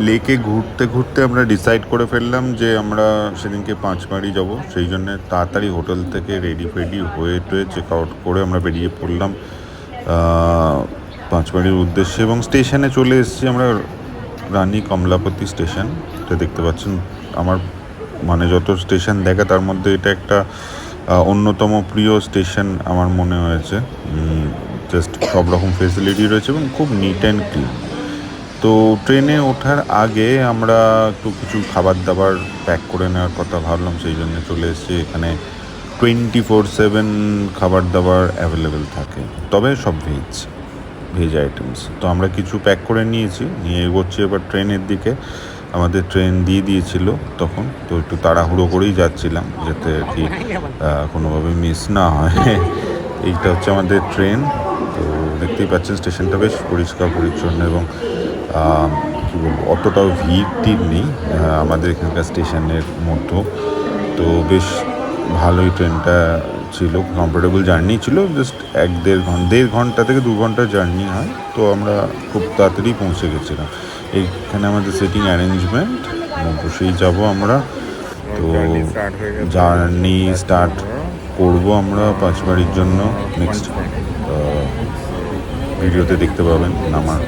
লেকে ঘুরতে ঘুরতে আমরা ডিসাইড করে ফেললাম যে আমরা সেদিনকে পাঁচমারি যাব। সেই জন্যে তাড়াতাড়ি হোটেল থেকে রেডি ফেডি হয়ে টয়ে চেক আউট করে আমরা বেরিয়ে পড়লাম পাঁচমারির উদ্দেশ্যে, এবং স্টেশনে চলে এসেছি আমরা। রানী কমলাপতি স্টেশন, এটা দেখতে পাচ্ছেন। আমার মানে যত স্টেশন দেখা তার মধ্যে এটা একটা অন্যতম প্রিয় স্টেশন আমার মনে হয়েছে। জাস্ট সব রকম ফেসিলিটি রয়েছে এবং খুব নিট অ্যান্ড ক্লিন। তো ট্রেনে ওঠার আগে আমরা একটু কিছু খাবার দাবার প্যাক করে নেওয়ার কথা ভাবলাম, সেই জন্য চলে এসেছি। এখানে 24/7 খাবার দাবার অ্যাভেলেবেল থাকে, তবে সব ভেজ আইটেমস। তো আমরা কিছু প্যাক করে নিয়েছি, নিয়ে এগোচ্ছি এবার ট্রেনের দিকে। আমাদের ট্রেন দিয়ে দিয়েছিল তখন, তো একটু তাড়াহুড়ো করেই যাচ্ছিলাম যাতে আর কি কোনোভাবে মিস না হয়। এইটা হচ্ছে আমাদের ট্রেন। তো দেখতেই পাচ্ছেন স্টেশনটা বেশ পরিষ্কার পরিচ্ছন্ন, এবং কী বলবো, অতটাও ভিড় টিড় নেই আমাদের এখানকার স্টেশনের মতো। তো বেশ ভালোই ট্রেনটা ছিল, কমফোর্টেবল জার্নি ছিল। জাস্ট 1-1.5 ঘন্টা থেকে 2 ঘন্টা জার্নি হয়। তো আমরা খুব তাড়াতাড়ি পৌঁছে গেছিলাম। এইখানে আমাদের সিটিং অ্যারেঞ্জমেন্ট, বসেই যাব আমরা। তো জার্নি স্টার্ট করবো আমরা পাঁচবাড়ির জন্য। নেক্সট ভিডিওতে দেখতে পাবেন নামার